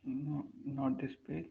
No, not this page.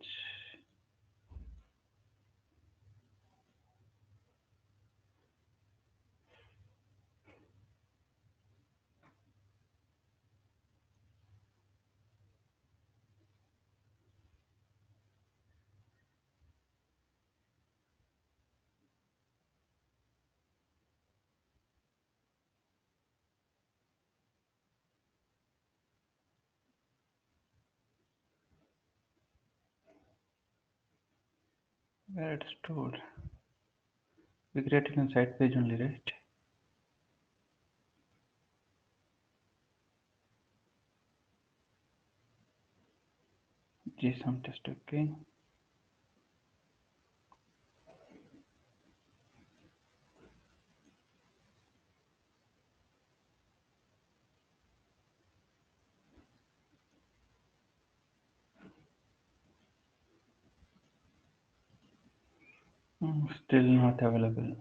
Where it's stored. We created a side page only, right? JSON test, okay. Still not available.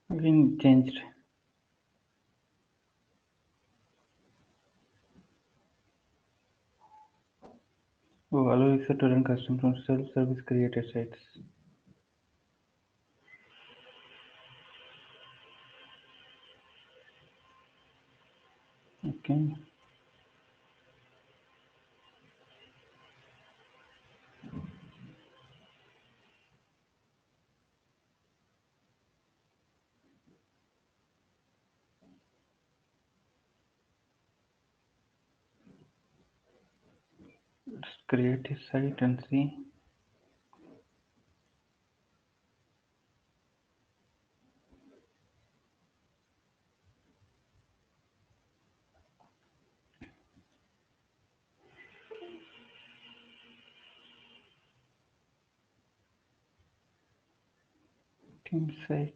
Again changed. Oh, allow user to run custom from self-service created sites. Okay. Let's create a site and see. Team site.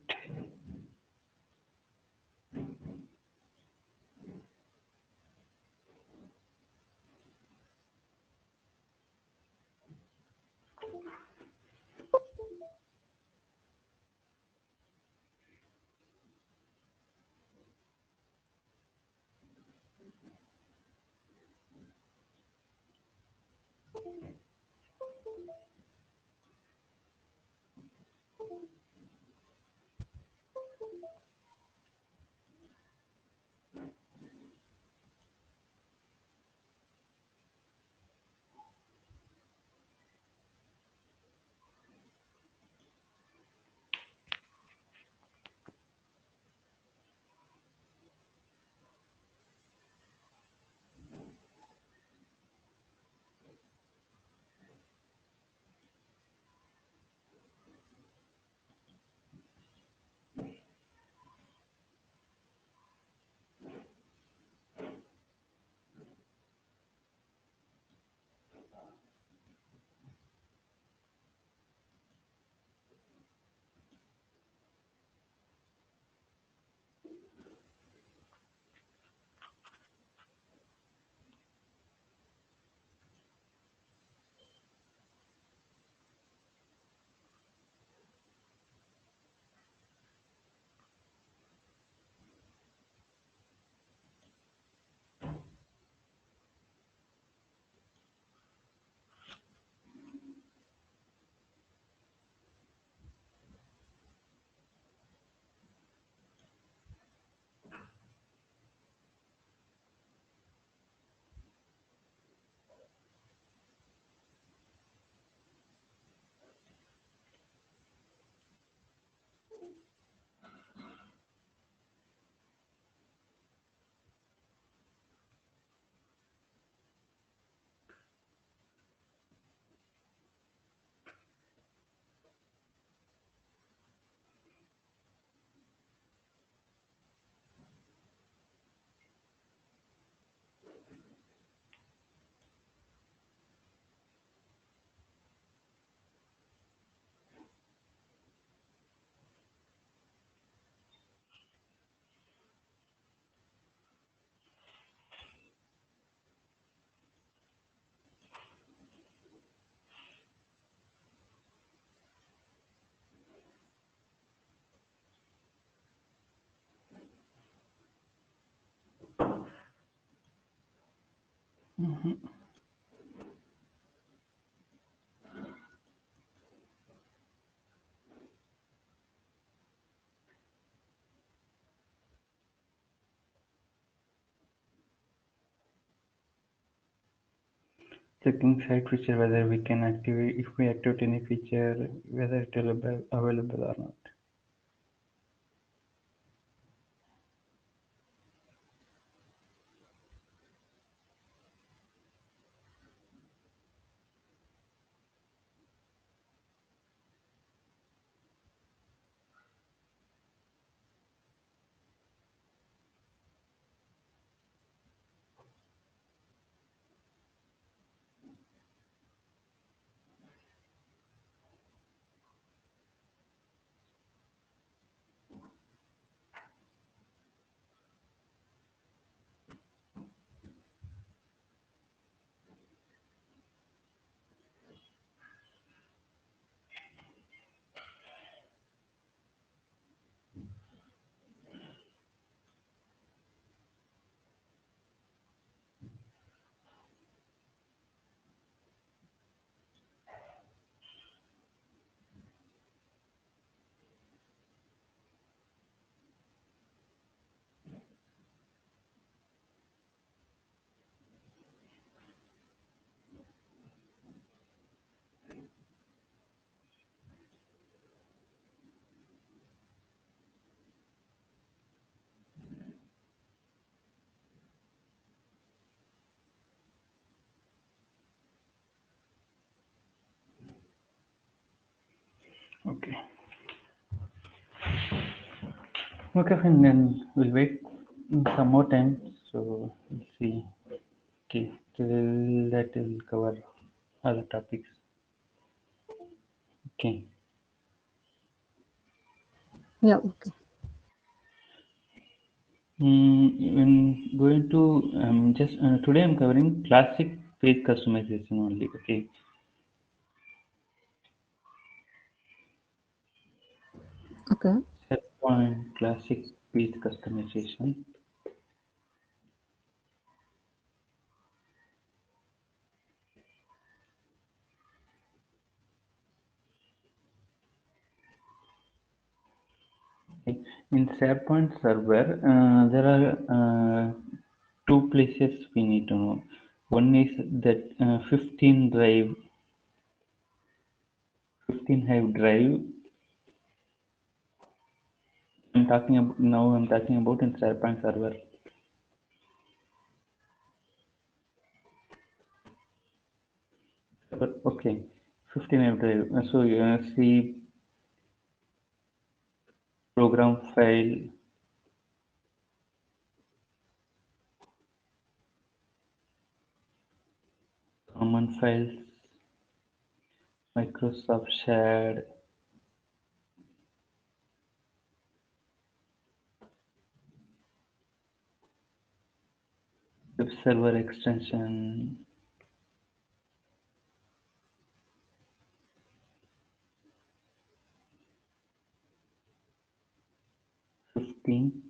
Checking site feature whether we can activate if we activate any feature whether it will be available or not. Okay. Okay, fine. Then we'll wait some more time. So we'll see. Okay, till that will cover other topics. Okay. Yeah, okay. When going to just today I'm covering classic page customization only. Okay. Okay. Set point classic page customization. Okay. In SharePoint server, there are two places we need to know. One is that 15 Hive drive. I'm talking about in SharePoint server. Okay, 15 Hive drive. So you see program file, common files, Microsoft shared, web server extension, 15.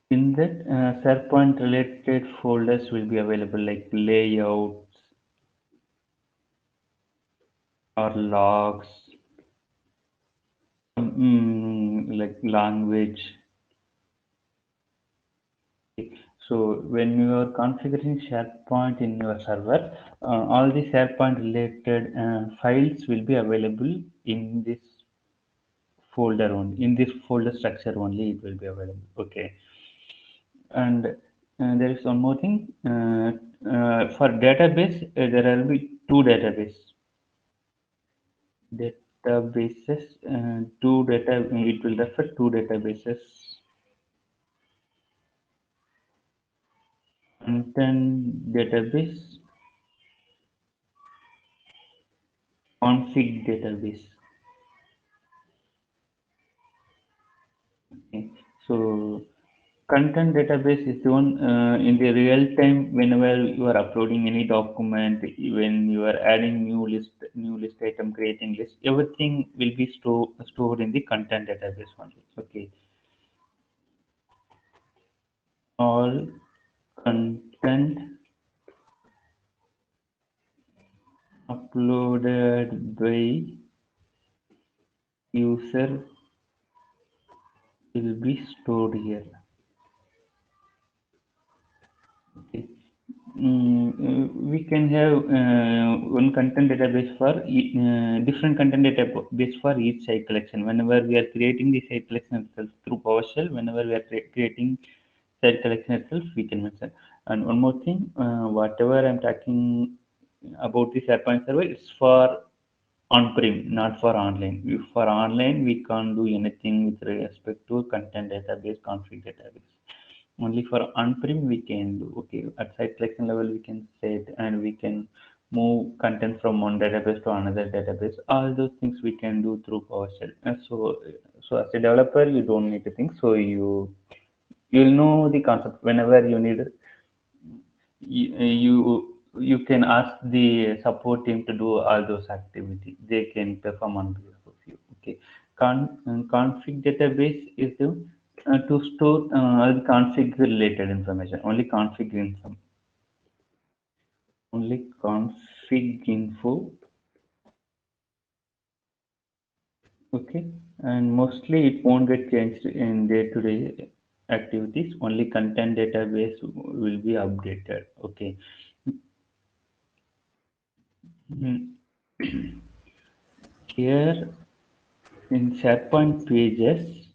In that SharePoint related folders will be available like layouts or logs, like language. So when you are configuring SharePoint in your server, all the SharePoint related files will be available in this folder only. In this folder structure only, it will be available. Okay. And there is one more thing. For database, there will be two databases. Two data. It will refer two databases. Content database, config database. Okay. So content database is the one in the real time whenever you are uploading any document, when you are adding new list item, creating list, everything will be stored in the content database only. Okay. All content uploaded by user will be stored here. Okay. We can have one content database for different content database for each site collection. Whenever we are creating the site collection itself through PowerShell, whenever we are creating site collection itself, we can mention. And one more thing, whatever I'm talking about the SharePoint server, it's for on-prem, not for online. For online, we can't do anything with respect to content database, config database. Only for on-prem we can do. Okay, at site collection level we can set and we can move content from one database to another database. All those things we can do through PowerShell. So as a developer, you don't need to think. So you'll know the concept whenever you need you can ask the support team to do all those activities. They can perform on behalf of you. Okay. Config database is to store all the config related information. Only config info. Okay. And mostly it won't get changed in day-to-day activities. Only content database will be updated. Okay. Mm. Here in SharePoint pages,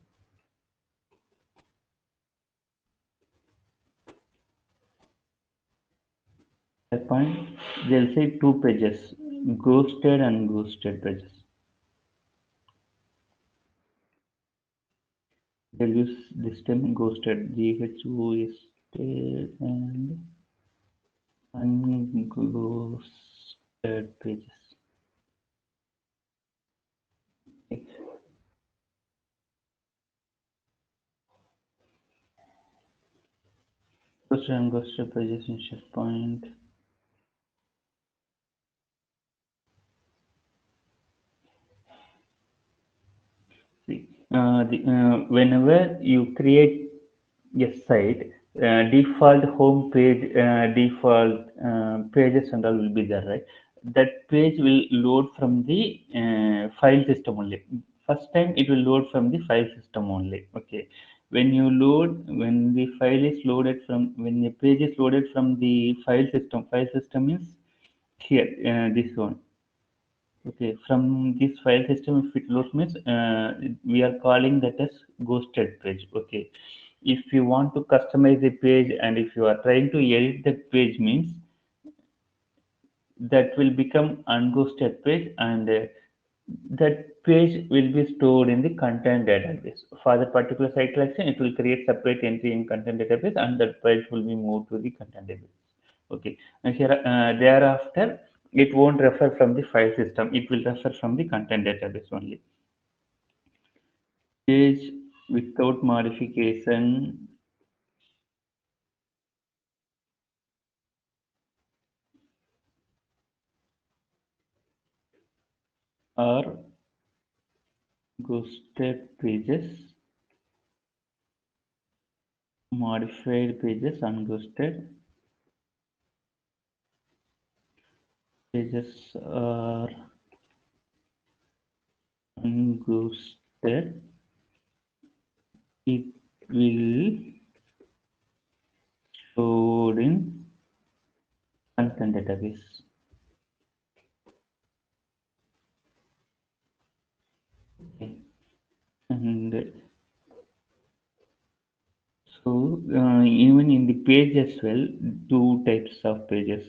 SharePoint, they'll say two pages, ghosted and ghosted pages. They'll use this term ghosted, Ghosted and unghosted pages. Okay. Ghosted and ghosted pages in SharePoint. See, whenever you create a site, default home page, default pages and all will be there, right? That page will load from the file system only. First time it will load from the file system only. Okay. When the file is loaded from, when the page is loaded from the file system is here, this one. Okay, from this file system, if it loads means we are calling that as ghosted page. Okay, if you want to customize the page and if you are trying to edit the page means that will become unghosted page and that page will be stored in the content database. For the particular site collection, it will create separate entry in content database and that page will be moved to the content database. Okay, and here thereafter it won't refer from the file system, it will refer from the content database only. Page without modification or ghosted pages, modified pages, unghosted pages are unghosted. It will stored in content database. Okay. And so even in the page as well, two types of pages.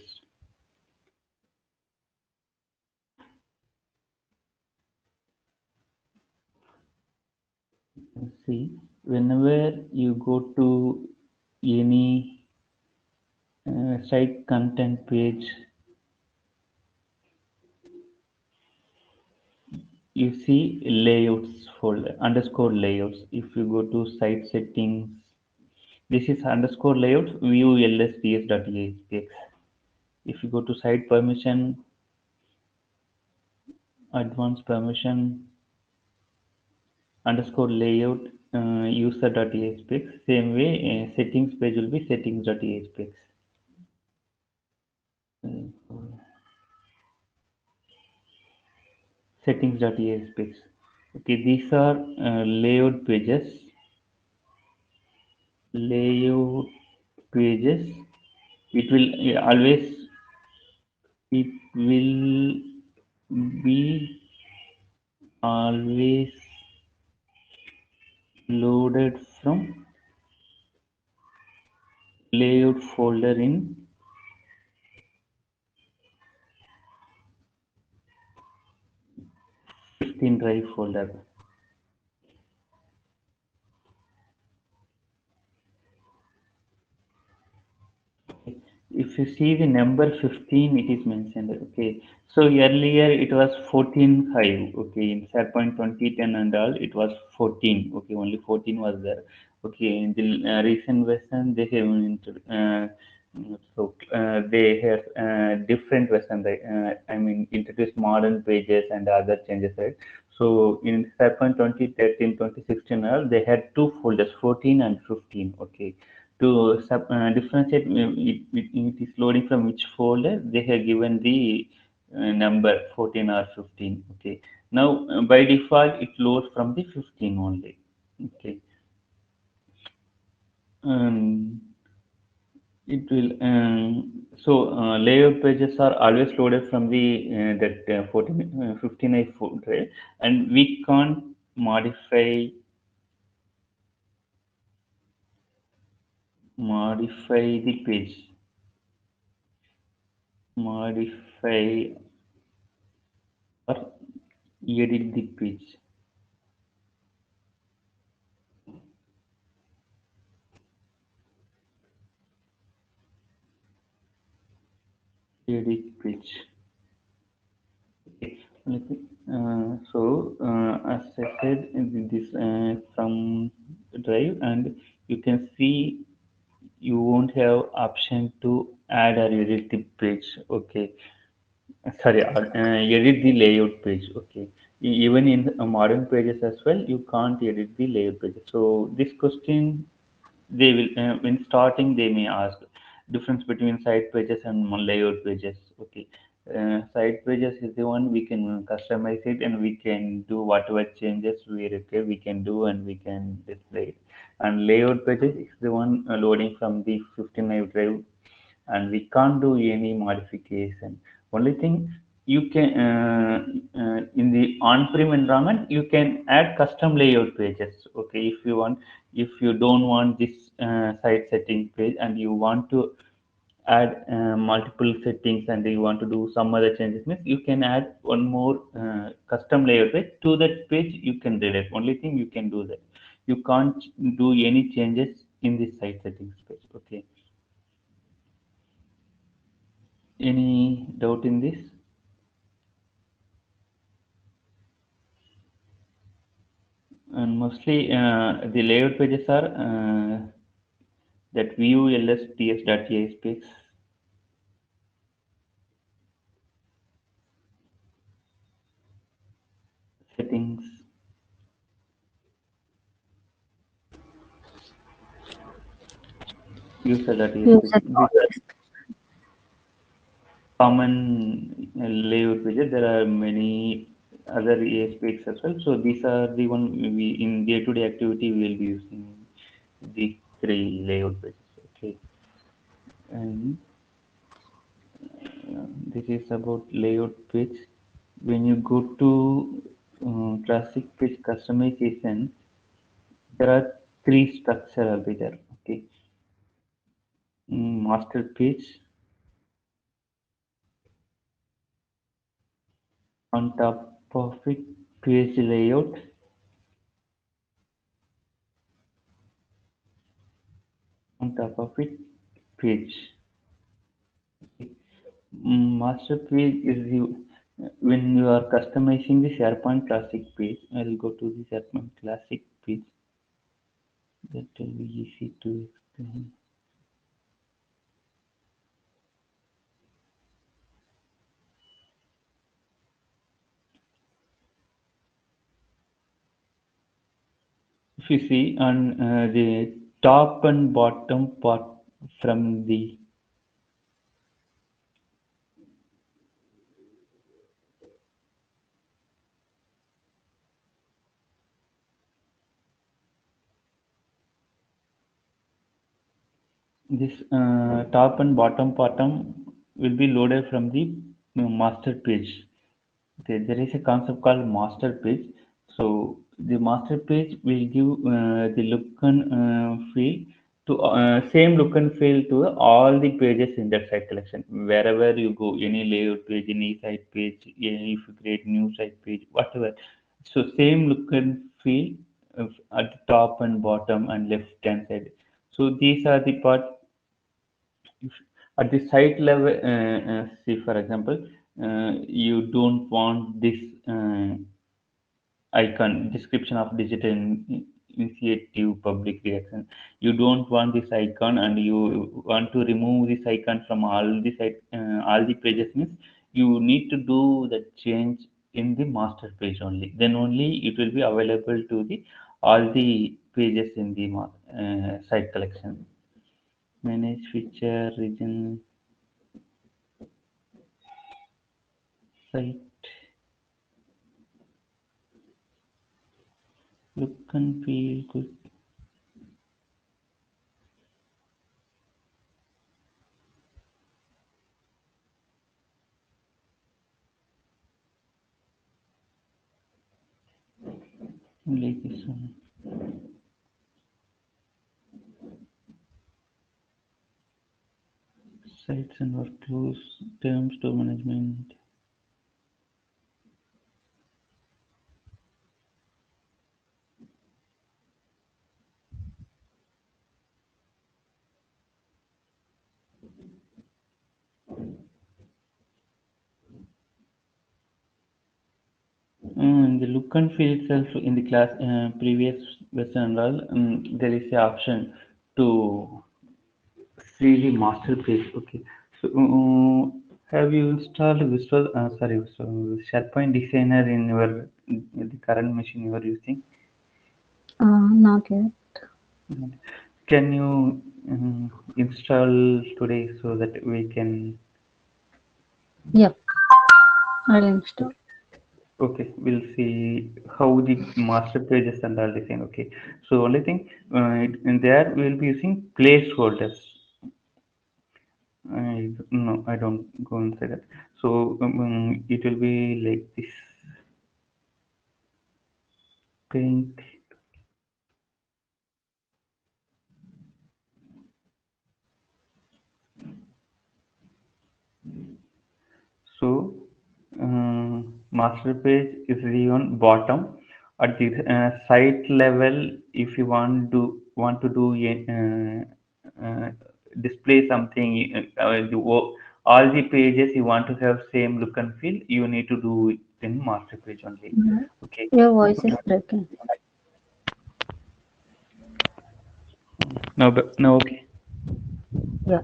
See, whenever you go to any site content page, you see layouts folder, underscore layouts. If you go to site settings, this is underscore layouts, view lsds.aspx. If you go to site permission, advanced permission, underscore layout, user.aspx. Same way, settings page will be settings.aspx. Settings.aspx. Okay, these are layout pages. Layout pages. It will always it will be always loaded from layout folder in 15 drive folder. If you see the number 15, it is mentioned. Okay, so earlier it was 14 hive. Okay, in SharePoint 2010 and all, it was 14. Okay, only 14 was there. Okay, in the recent version, they have they have different version. I mean, introduced modern pages and other changes, right? So in SharePoint 2013, 2016, all, they had two folders, 14 and 15. Okay, to differentiate it is loading from which folder, they have given the number 14 or 15. Okay, now by default it loads from the 15 only. Okay, um, it will layout pages are always loaded from the that 14 15i folder, and we can't modify the page, modify or edit the page. Edit page. Okay. As I said, in this from drive, and you can see you won't have option to add or edit the page. Okay, sorry, edit the layout page. Okay, even in modern pages as well, you can't edit the layout pages. So this question they will when starting they may ask difference between site pages and layout pages. Okay, site pages is the one we can customize it and we can do whatever changes we require, we can do and we can display it. And layout pages is the one loading from the 15 drive, and we can't do any modification. Only thing you can in the on-prem environment you can add custom layout pages. Okay, if you want, if you don't want this site setting page and you want to add multiple settings and you want to do some other changes, means you can add one more custom layout page to that page. You can redirect. Only thing you can do that. You can't do any changes in the site settings page. Okay. Any doubt in this? And mostly the layout pages are that view lsps.jspecs settings Yes, user.jspecs. sir. These are common layout pages. There are many other ASPX as well. So these are the one we in day-to-day activity we will be using the three layout pages. Okay, and this is about layout page. When you go to classic page customization, there are three structure will be there. Okay, master page, on top of it page layout, on top of it page. Okay. Master page is the when you are customizing the SharePoint classic page. I will go to the SharePoint classic page. That will be easy to explain. If you see on the top and bottom part from the this top and bottom will be loaded from the master page. There is a concept called master page. So the master page will give the look and feel to same look and feel to all the pages in that site collection. Wherever you go, any layout page, any site page, if you create new site page, whatever. So same look and feel at the top and bottom and left hand side. So these are the part at the site level. See, for example, you don't want this icon description of digital initiative public reaction. You don't want this icon and you want to remove this icon from all the site, all the pages means you need to do the change in the master page only. Then only it will be available to the all the pages in the site collection. Manage feature region site look and feel good like this one. Sites and workflows, terms to management. The look and feel itself in the class previous version and all, there is a option to see the master page. Okay, so have you installed SharePoint Designer in your the current machine you are using? Not yet. Can you install today so that we can? Yep, I'll install. Okay, we'll see how the master pages and all design. Okay, so only thing in there we'll be using placeholders. No, I don't go inside that. So it will be like this. Paint. So master page is the on bottom. At the site level, if you want to do display something, all the pages you want to have same look and feel, you need to do it in master page only. Yeah. Okay. Your voice is breaking. Now okay. Yeah.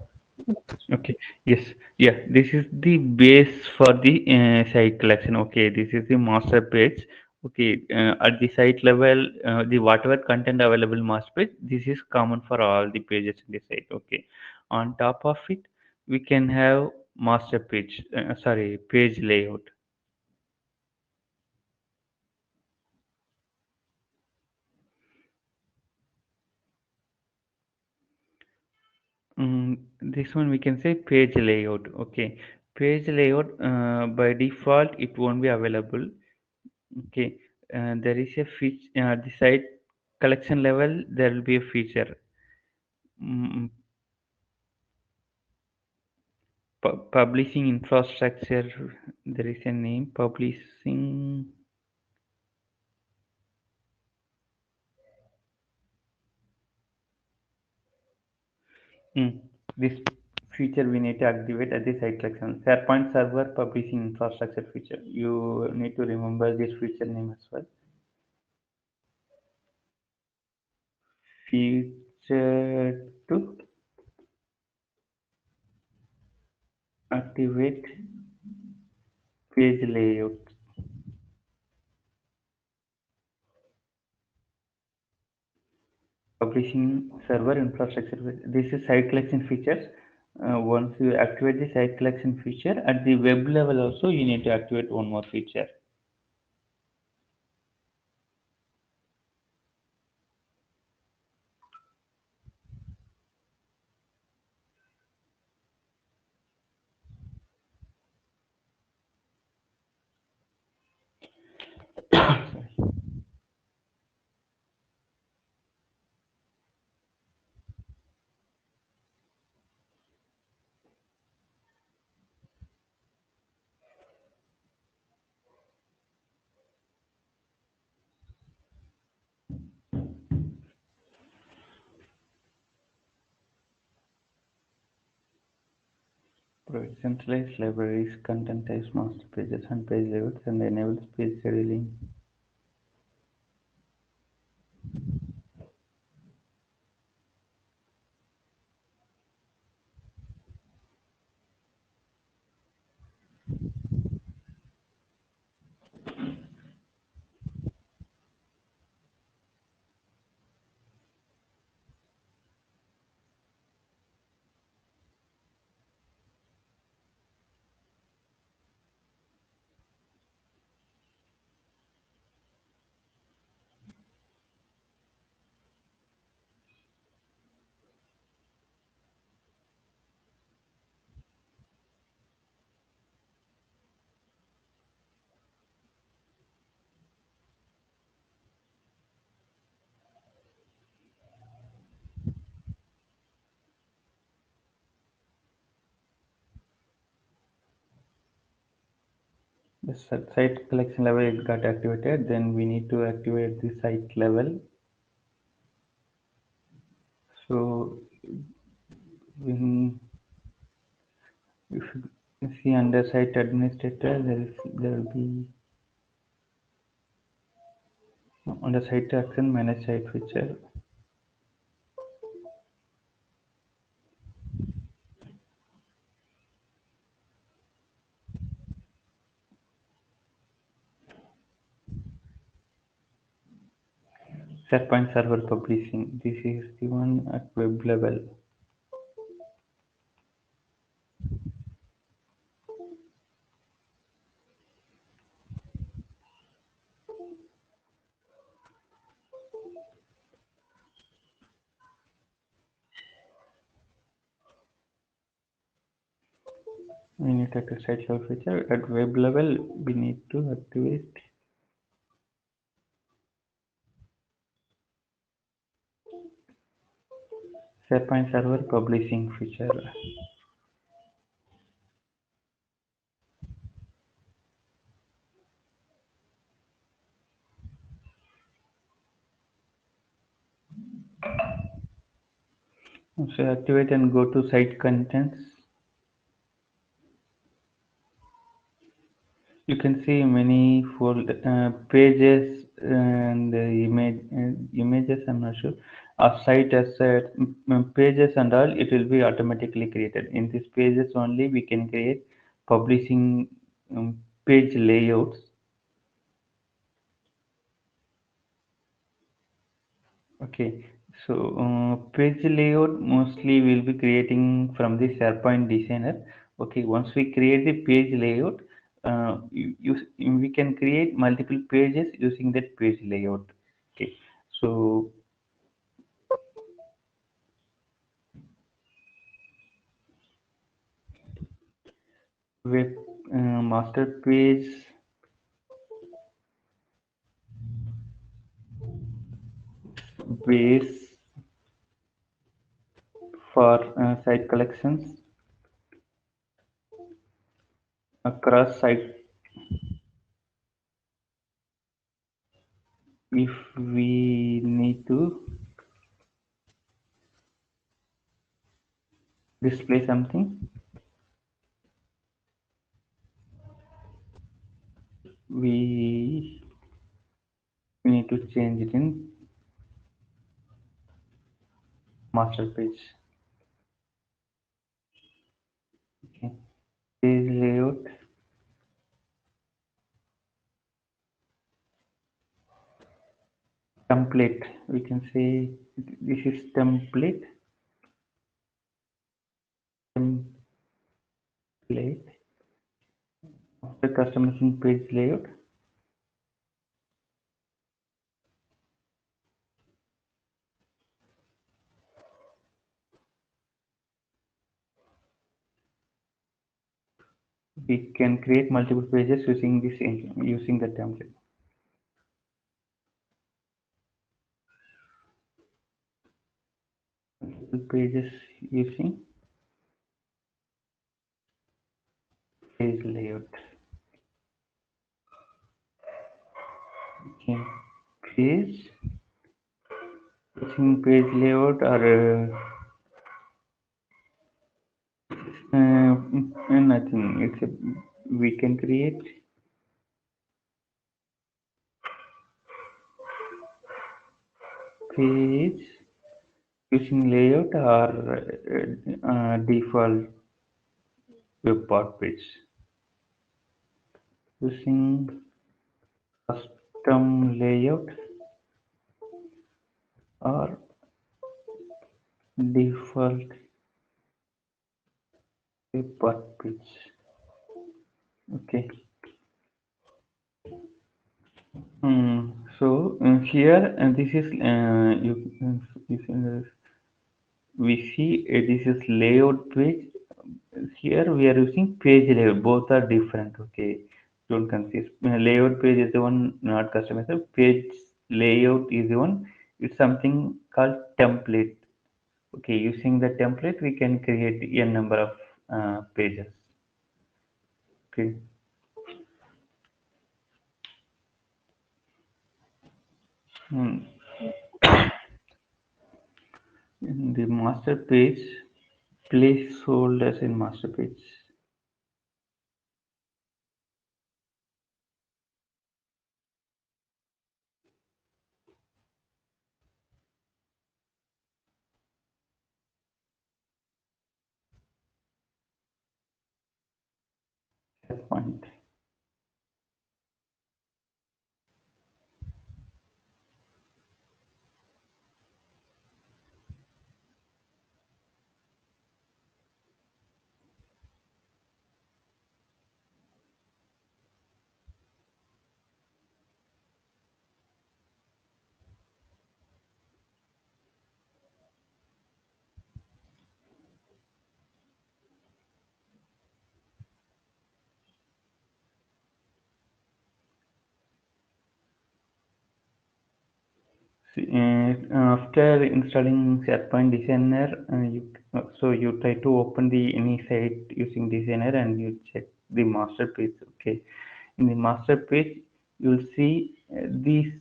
Okay. Yes. Yeah. This is the base for the site collection. Okay. This is the master page. Okay. At the site level, the whatever content available master page, this is common for all the pages in the site. Okay. On top of it, we can have master page. Sorry, page layout. This one we can say page layout. Okay. Page layout by default it won't be available. Okay, there is a feature at the site collection level. There will be a feature. Mm, Publishing infrastructure. There is a name. Publishing. Mm, this feature we need to activate at the site collection. SharePoint Server Publishing Infrastructure feature. You need to remember this feature name as well. Feature to activate page layout. publishing server infrastructure. This is site collection features. Once you activate the site collection feature at the web level also, you need to activate one more feature. Provide centralized libraries, content types, master pages, and page layouts, and enables page scheduling. The site collection level is got activated. Then we need to activate the site level. So when if you see under site administrator, there will be under site action manage site feature. SharePoint server publishing. This is the one at web level. We need to activate site level feature. At web level, we need to activate SharePoint server publishing feature. So activate and go to site contents. You can see many pages and images. I'm not sure. Of site asset pages and all. It will be automatically created. In these pages only, we can create publishing page layouts. Okay, so page layout mostly we'll be creating from the SharePoint designer. Okay, once we create the page layout, we can create multiple pages using that page layout. Okay, so web master page base for site collections across site. If we need to display something, we need to change it in master page. Okay. Page layout, template. We can say this is template. Template. After customizing page layout, we can create multiple pages using this using the template. Multiple pages using page layout. Okay. Page using page layout or nothing. It's a, we can create page using layout or default web part page using custom layout or default web part page. Okay. So here this is we see this is layout page. Here we are using page layout. Both are different. Okay, don't confuse. Layout page is the one not customized. Page layout is the one. It's something called template. Okay, using the template we can create a number of pages. Okay. Hmm. In the master page, placeholders in master page. Point. After installing SharePoint Designer, so you try to open the any site using Designer and you check the master page. Okay, in the master page, you'll see these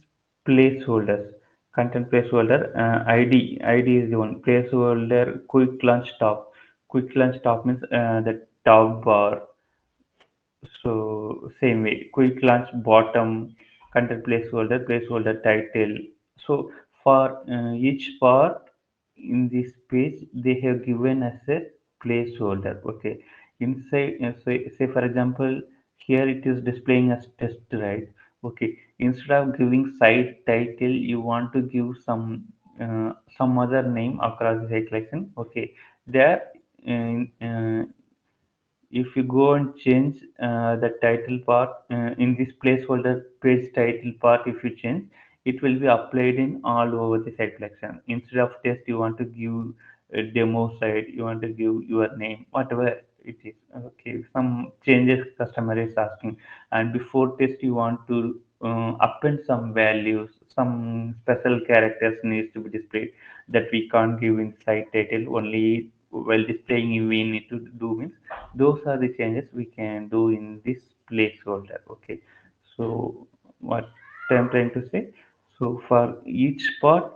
placeholders, content placeholder, ID is the one placeholder. Quick launch top. Quick launch top means the top bar. So same way, quick launch bottom, content placeholder title. So for each part in this page, they have given us a placeholder. Okay, inside, say for example, here it is displaying as test, right? Okay, instead of giving site title, you want to give some other name across the site collection. Okay, there. If you go and change the title part in this placeholder page title part, if you change, it will be applied in all over the site collection. Instead of test, you want to give a demo site, you want to give your name, whatever it is. Okay, some changes customer is asking, and before test you want to append some values, some special characters needs to be displayed that we can't give in site title, only while displaying we need to do means those are the changes we can do in this placeholder. Okay, so what I'm trying to say, so for each part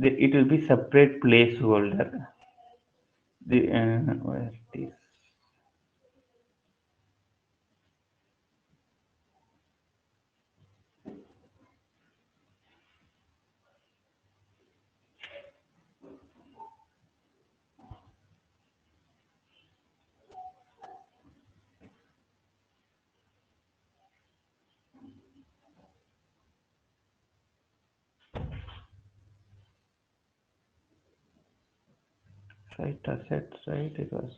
it will be separate placeholder. The where it is. Site assets, right? It was.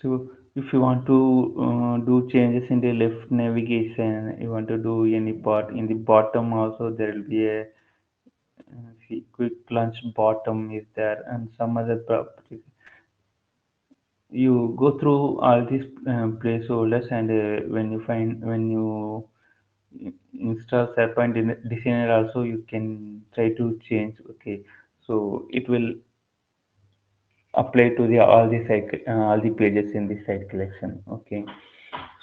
So if you want to do changes in the left navigation, you want to do any part in the bottom also, there will be a see, quick launch bottom is there and some other properties. You go through all these placeholders and when you install SharePoint designer also you can try to change. Okay, so it will apply to the all the pages in the site collection. Okay,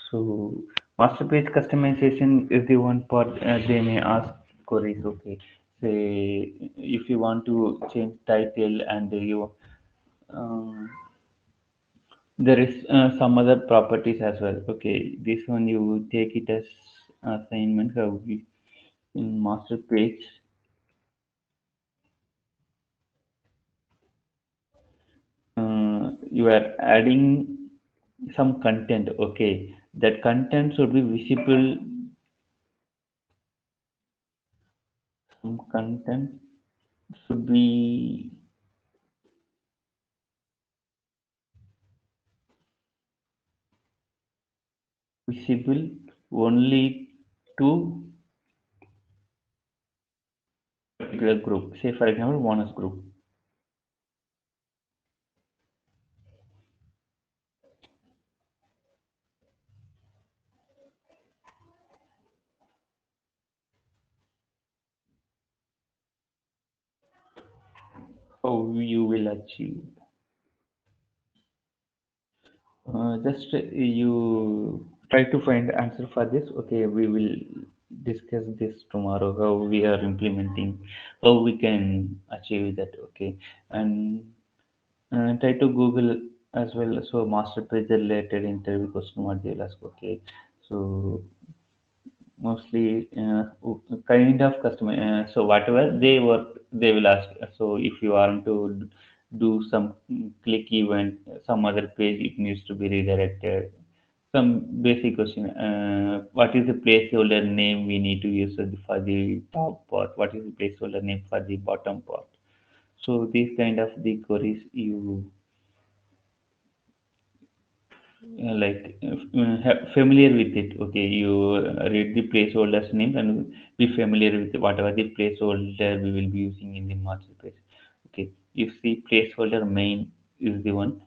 so master page customization is the one part they may ask queries. Okay, say if you want to change title and you um, there is some other properties as well. Okay, this one you take it as assignment. How we in master page you are adding some content. Okay, that content should be visible. Some content should be visible only to particular group. Say for example, bonus group. How you will achieve? Just you try to find answer for this. Okay, we will discuss this tomorrow. How we are implementing, how we can achieve that. Okay, and try to Google as well. So master page related interview question what they'll ask. Okay, so mostly kind of customer. So whatever they work, they will ask. So if you want to do some click event, some other page, it needs to be redirected. Some basic question. What is the placeholder name we need to use for the top part? What is the placeholder name for the bottom part? So these kind of the queries you familiar with it. Okay, you read the placeholders name and be familiar with whatever the placeholder we will be using in the master page. Okay, if the placeholder main is the one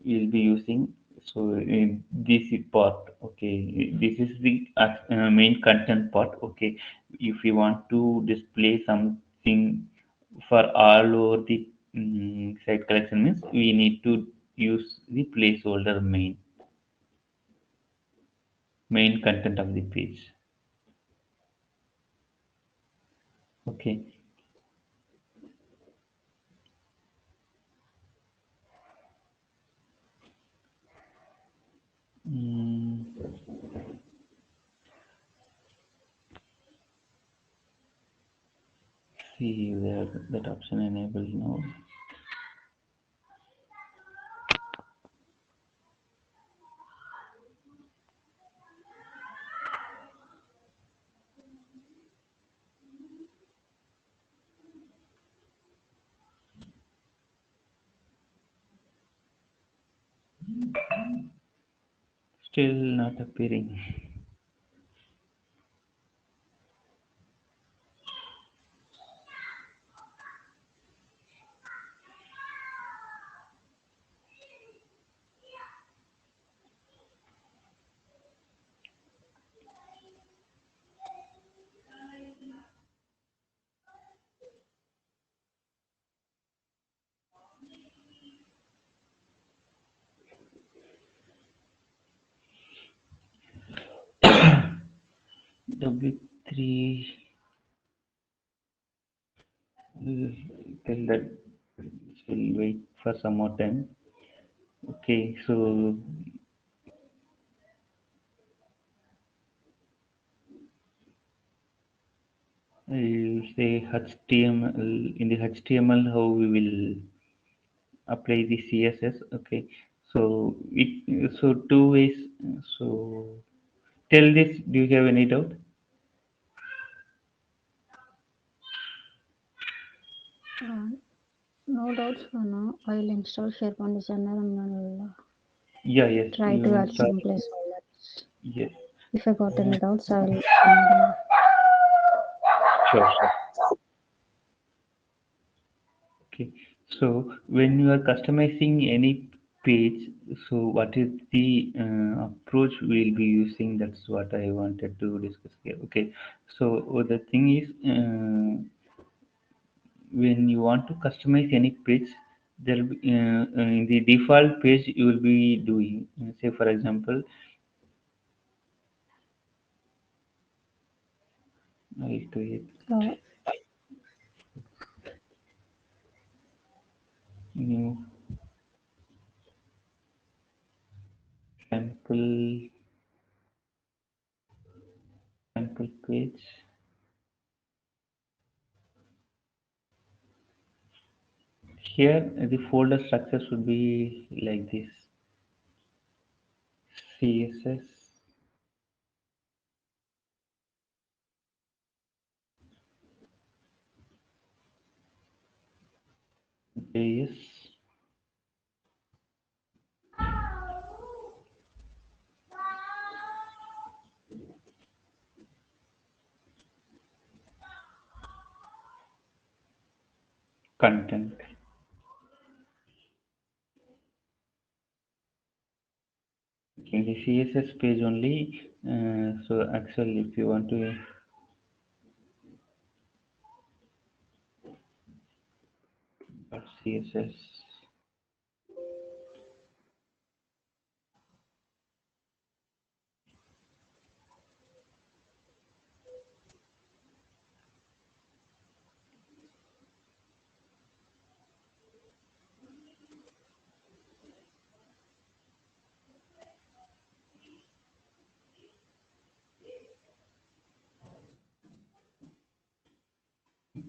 we'll be using, so in this is part. Okay, this is the main content part. Okay, if you want to display something for all over the site collection means we need to use the placeholder main content of the page. Okay. Mm, see there that option enabled now. Still not appearing. W3 tell that will wait for some more time. Okay, so I'll say HTML in the HTML how we will apply the CSS. Okay, So two ways. So tell this. Do you have any doubt? Uh, no doubts for now. I'll install SharePoint Designer and I'll Yeah. Yes. try You to add install. some placeholders. Yes. If I got any doubts, I'll. Sure. Sure. Okay. So when you are customizing any page, so what is the approach we'll be using? That's what I wanted to discuss here. Okay. So the thing is, when you want to customize any page, there will be, in the default page you will be doing. Say for example, I'll create Uh, new sample sample page. Here the folder structure should be like this: CSS, JS, content. In the CSS page only. So actually, if you want to CSS,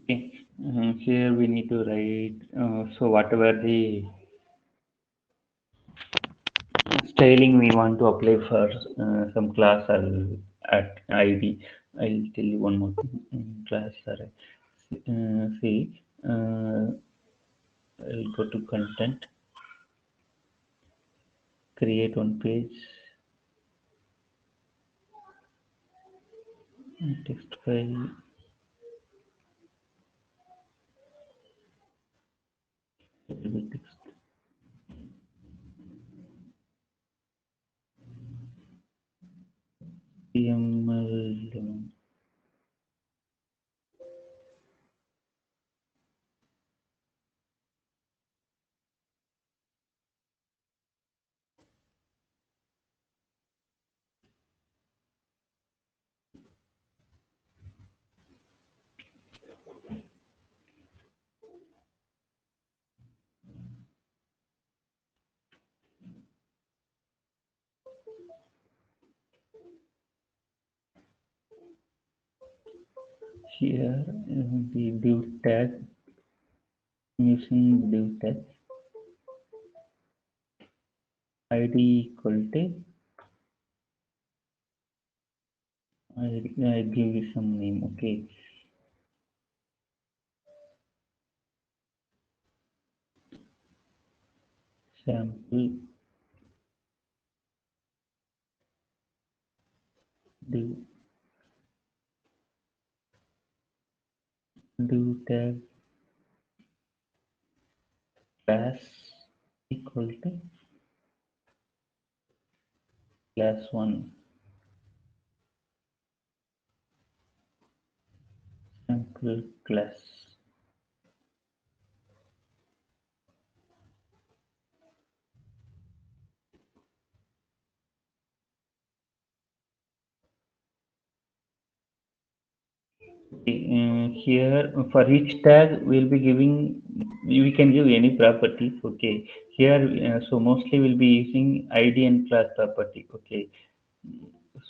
okay. Here we need to write. So whatever the styling we want to apply for some class or at ID. I'll tell you one more thing. Class or see. I'll go to content, create one page, text file, little bit text, HTML. Here the div tag, using div tag id equal to I give you some name. Okay, sample div tag class equal to class one sample class. Here for each tag we'll be giving, we can give any properties. Okay, here so mostly we'll be using id and class property. Okay,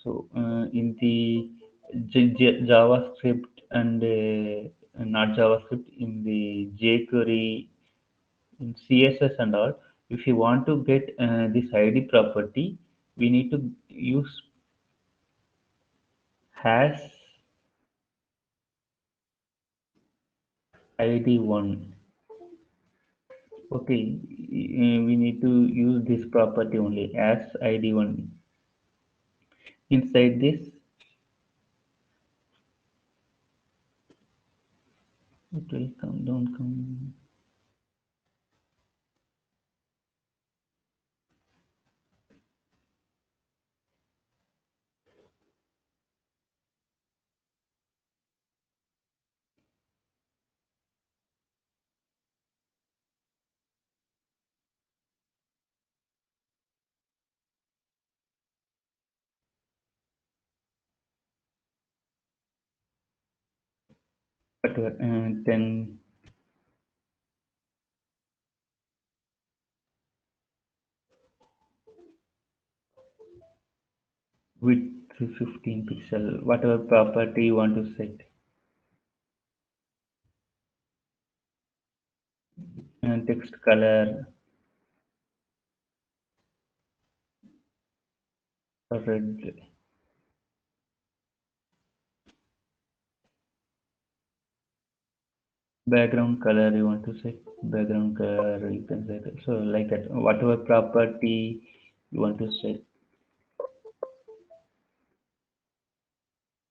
so in the JavaScript and not JavaScript, in the jQuery, in CSS and all, if you want to get this id property, we need to use hash id1. Okay, we need to use this property only as id1. Inside this, it will come down, come whatever, then width 15 pixel, whatever property you want to set, text color red, background color you want to set, background color you can set it. So like that, whatever property you want to set,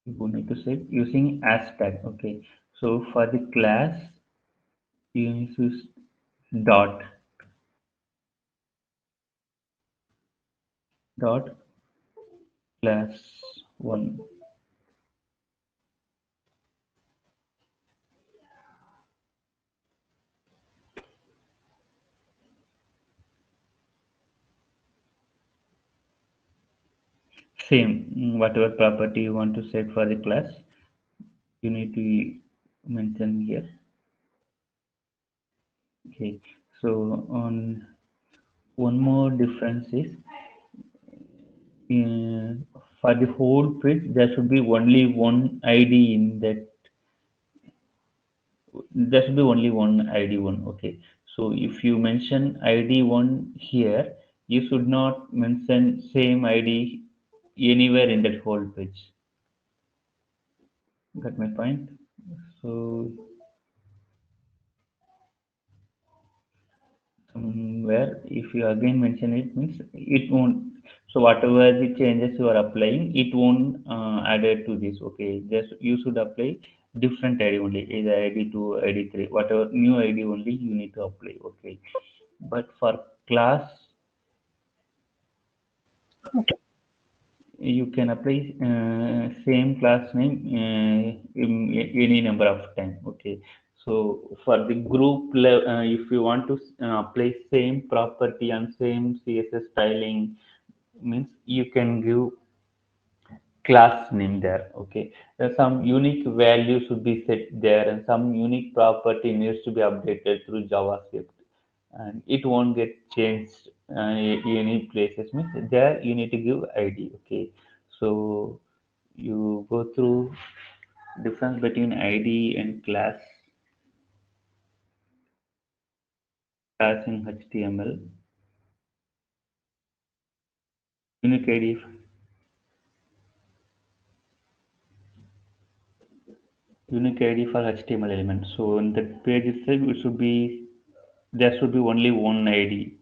you need to set using hashtag. Okay, so for the class you need to use dot dot class one. Same, whatever property you want to set for the class, you need to mention here. Okay, so on one more difference is for the whole page there should be only one ID in that. There should be only one ID one. Okay, so if you mention ID one here, you should not mention same ID anywhere in that whole page. Got my point? So somewhere if you again mention it means it won't, so whatever the changes you are applying it won't add it to this. Okay, just you should apply different id only, either id2 id3, whatever new id only you need to apply. Okay, but for class Okay. you can apply same class name in any number of time. Okay, so for the if you want to apply same property and same css styling means you can give class name there. Okay, there's some unique value should be set there and some unique property needs to be updated through javascript and it won't get changed any places means there you need to give id. Okay, so you go through difference between id and class in html. Unique id for html element, so in the page itself it should be, there should be only one id.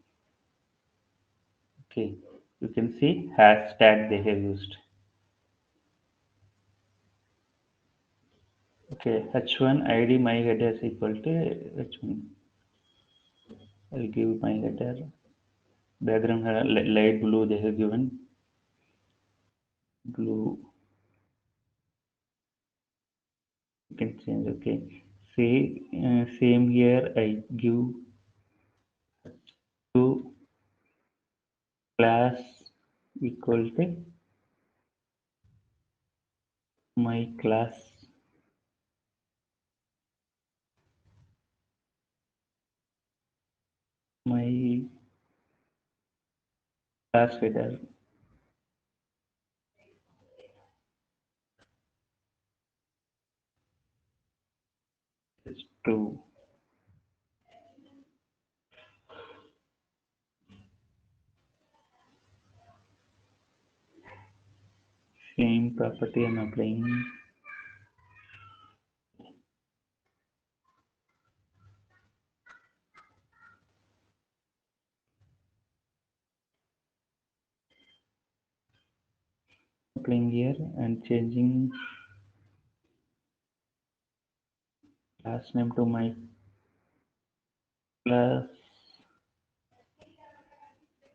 Okay, you can see hashtag they have used. Okay, h1 id my header is equal to h1. I'll give my header background light blue they have given, blue you can change. Okay, say same here I give to class equal to my class, my class header is to Same property I'm applying. Applying here and changing class name to my class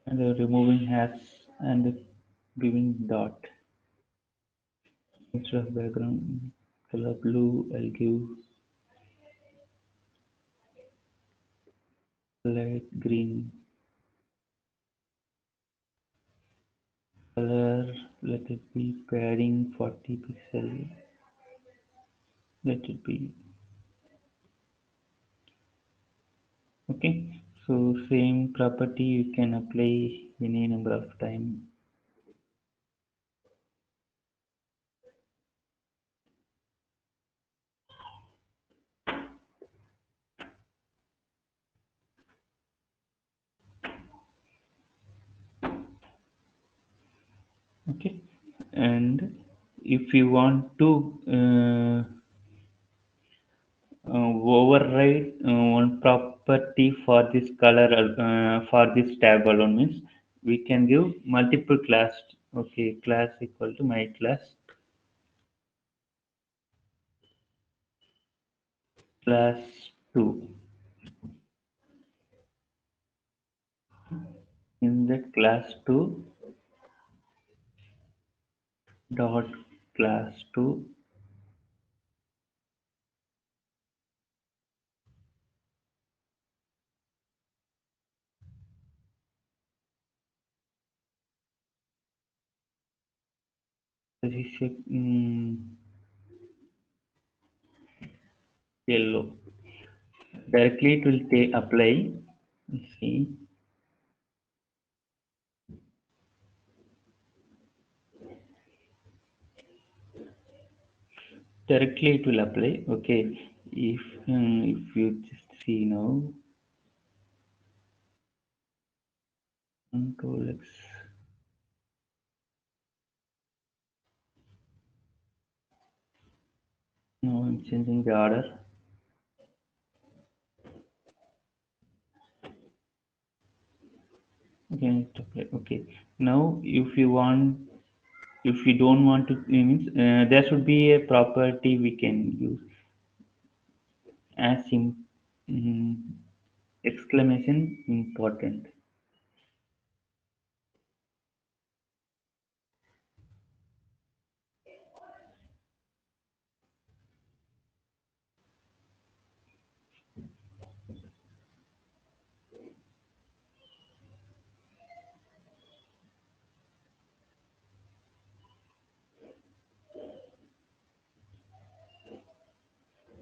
and removing hash and giving dot. Instead of background color blue, I'll give light green color. Let it be padding 40 pixel. Let it be okay. So same property you can apply any number of time. Okay, and if you want to override one property for this color for this tab alone means we can give multiple class. Okay, class equal to my class 2. In that class 2 dot class 2 reshape yellow directly it will take apply. You see, directly it will apply. Okay, if you just see now control X. Now I'm changing the order. Okay, it apply. Okay, now if you don't want to means there should be a property we can use as mm, exclamation important.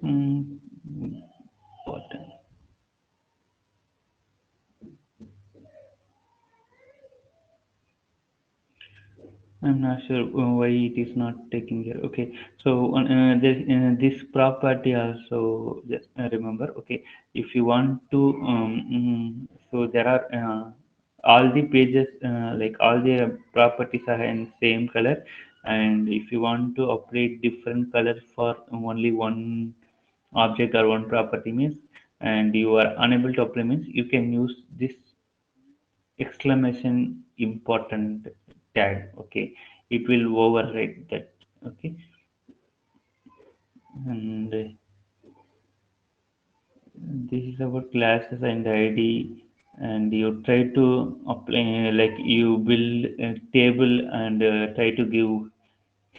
Mm, important. I'm not sure why it is not taking here. Okay, so this property also just remember. Okay, if you want to, so there are all the pages like all the properties are in same color, and if you want to operate different color for only one object or one property means, and you are unable to apply means, you can use this exclamation important tag. Okay, it will override that. Okay, and this is about classes and id, and you try to apply like you build a table and try to give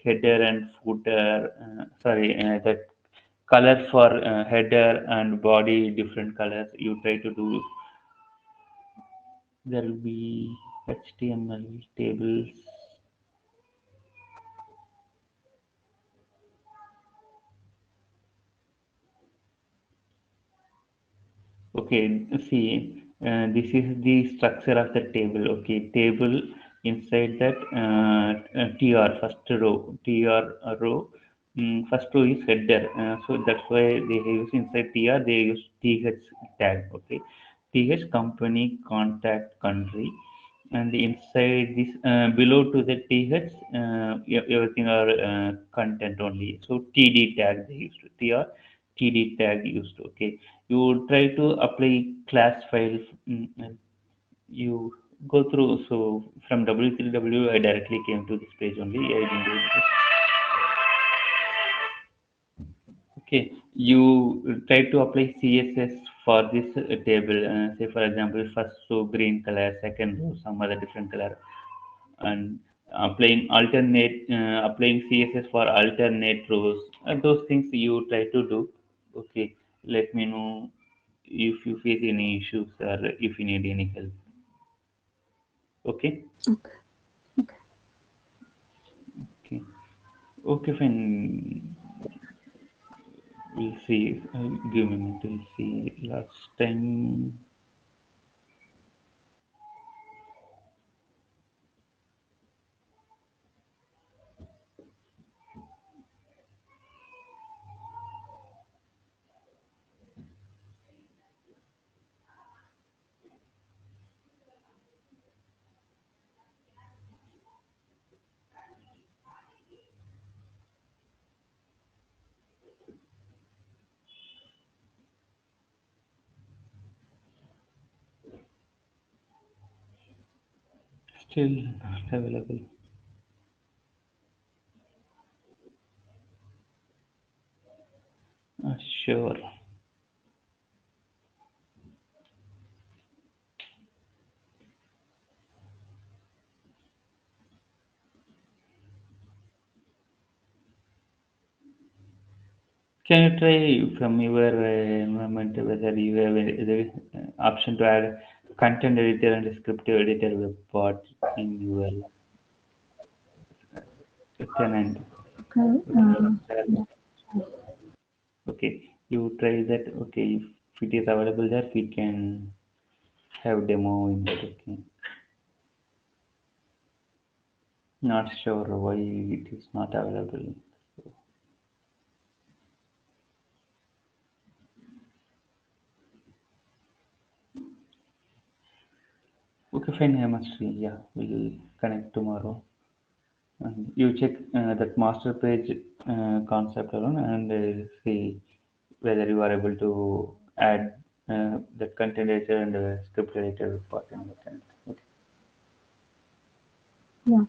header and footer, sorry, that color for header and body different colors you try to do. There will be html tables. Okay, see, this is the structure of the table. Okay, table inside that tr first row, tr row. First row is header, so that's why they use inside tr they use th tag. Okay, th company contact country. and inside this below to the th everything are content only, so td tag they used to td tag used to. Okay, you try to apply class files. You go through, so from w3w I directly came to this page only. I didn't do this. Okay, you try to apply css for this table. Say for example, first row green color, second row some other different color, and applying css for alternate rows. Those things you try to do. Okay, let me know if you face any issues or if you need any help. Okay. Okay. Okay. Okay. Okay, fine. We'll see. Give me a minute. We'll see. Last time. Still not available. Sure. Can you try from your environment whether you have the option to add content editor and script editor web part in your tenant? Okay. Okay. Yeah. Okay. You try that. Okay. If it is available there, we can have demo in that. Okay. Not sure why it is not available. Okay, fine. I must see. Yeah, we'll connect tomorrow. And you check that master page concept alone and see whether you are able to add the content editor and the script editor part in the tenant. Okay. Yeah.